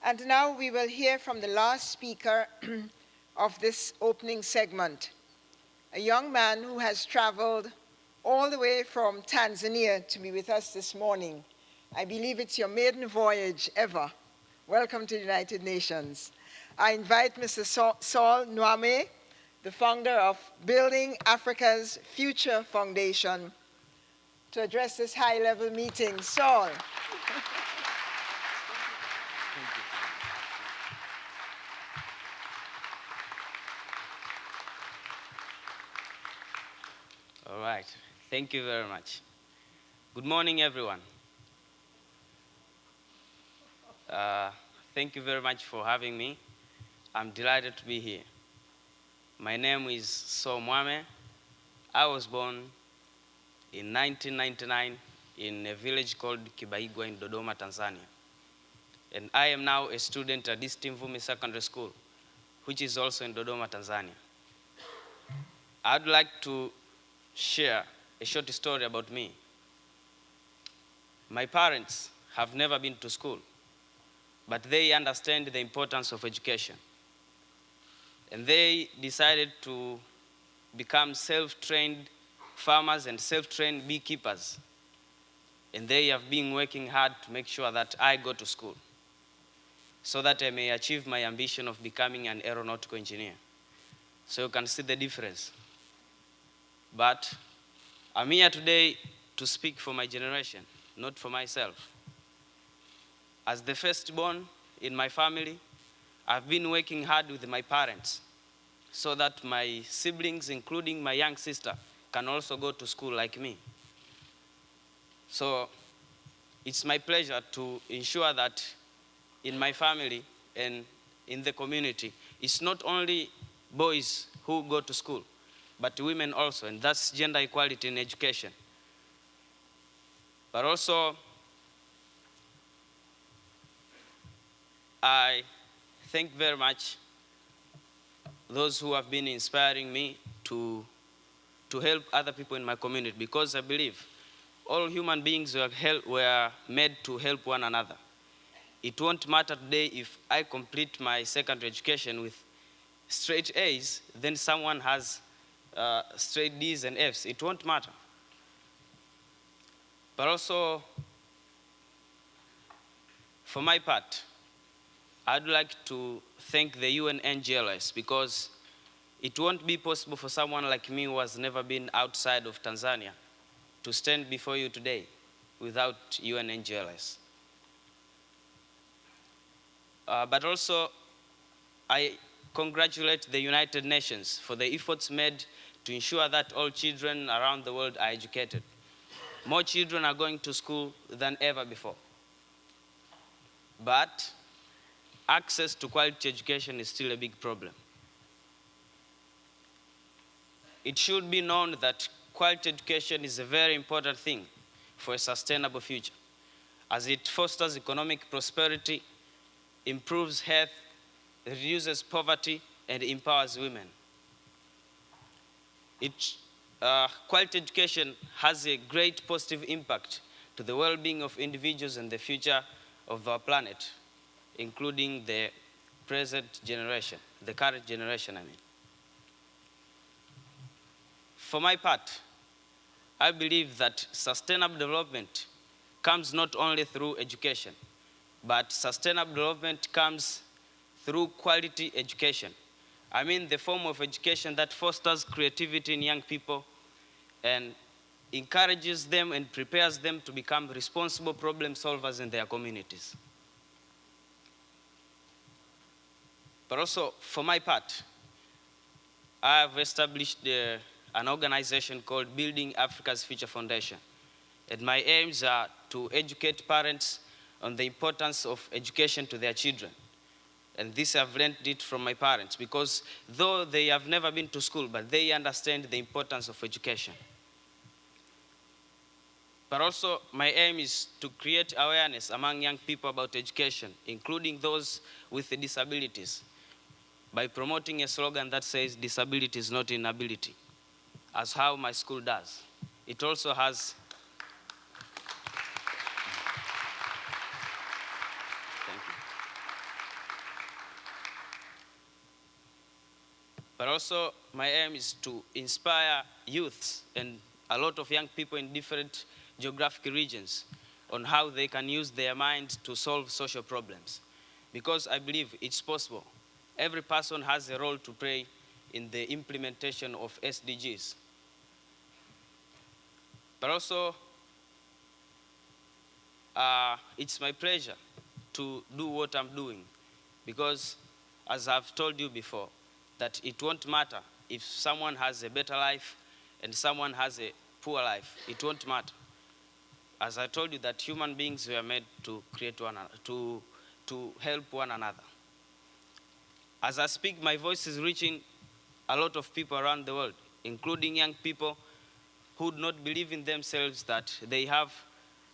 And now we will hear from the last speaker of this opening segment, a young man who has traveled all the way from Tanzania to be with us this morning. I believe it's your maiden voyage ever. Welcome to the United Nations. I invite Mr. Saul Mwame, the founder of Building Africa's Future Foundation, to address this high-level meeting. Saul. All right, thank you very much. Good morning, everyone. Thank you very much for having me. I'm delighted to be here. My name is Saul Mwame. I was born in 1999 in a village called Kibaigwa in Dodoma, Tanzania. And I am now a student at this Mvumi Secondary School, which is also in Dodoma, Tanzania. I'd like to share a short story about me. My parents have never been to school, but they understand the importance of education. And they decided to become self-trained farmers and self-trained beekeepers. And they have been working hard to make sure that I go to school so that I may achieve my ambition of becoming an aeronautical engineer. So you can see the difference. But I'm here today to speak for my generation, not for myself. As the firstborn in my family, I've been working hard with my parents so that my siblings, including my young sister, can also go to school like me. So it's my pleasure to ensure that in my family and in the community, it's not only boys who go to school, but women also, and that's gender equality in education. But also, I thank very much those who have been inspiring me to help other people in my community, because I believe all human beings were made to help one another. It won't matter today if I complete my secondary education with straight A's, then someone has straight D's and F's. It won't matter. But also, for my part, I'd like to thank the UN-NGLS, because it won't be possible for someone like me who has never been outside of Tanzania to stand before you today without UN-NGLS. But also, I congratulate the United Nations for the efforts made to ensure that all children around the world are educated. More children are going to school than ever before. But access to quality education is still a big problem. It should be known that quality education is a very important thing for a sustainable future, as it fosters economic prosperity, improves health, reduces poverty, and empowers women. Quality education has a great positive impact to the well-being of individuals and the future of our planet, including the present generation, the current generation, I mean. For my part, I believe that sustainable development comes not only through education, but sustainable development comes through quality education. I mean the form of education that fosters creativity in young people and encourages them and prepares them to become responsible problem solvers in their communities. But also, for my part, I have established an organization called Building Africa's Future Foundation. And my aims are to educate parents on the importance of education to their children. And this I've learned it from my parents, because though they have never been to school, but they understand the importance of education. But also, my aim is to create awareness among young people about education, including those with disabilities, by promoting a slogan that says, disability is not inability, as how my school does. It also has, thank you. But also, my aim is to inspire youths and a lot of young people in different geographic regions on how they can use their mind to solve social problems. Because I believe it's possible. Every person has a role to play in the implementation of SDGs. But also, it's my pleasure to do what I'm doing, because as I've told you before, that it won't matter if someone has a better life and someone has a poor life. It won't matter. As I told you, that human beings were made to create one another, to help one another. As I speak, my voice is reaching a lot of people around the world, including young people who do not believe in themselves that they have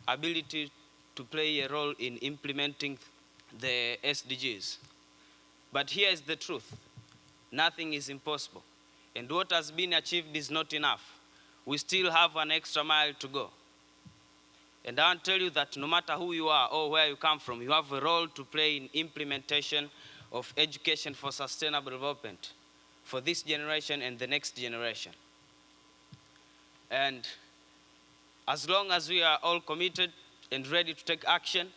ability to play a role in implementing the SDGs. But here is the truth. Nothing is impossible. And what has been achieved is not enough. We still have an extra mile to go. And I want to tell you that no matter who you are or where you come from, you have a role to play in implementation of education for sustainable development for this generation and the next generation. And as long as we are all committed and ready to take action,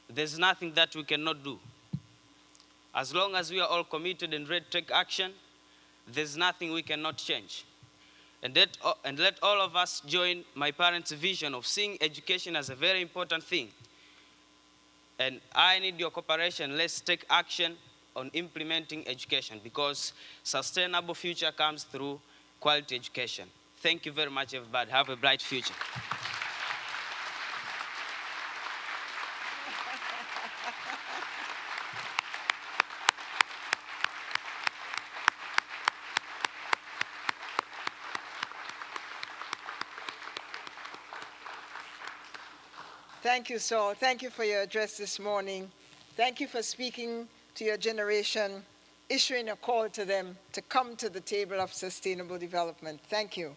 there's nothing that we cannot do. As long as we are all committed and ready to take action, there's nothing we cannot change. And let all of us join my parents' vision of seeing education as a very important thing. And I need your cooperation. Let's take action on implementing education, because sustainable future comes through quality education. Thank you very much, everybody. Have a bright future. Thank you, Saul. Thank you for your address this morning. Thank you for speaking to your generation, issuing a call to them to come to the table of sustainable development. Thank you.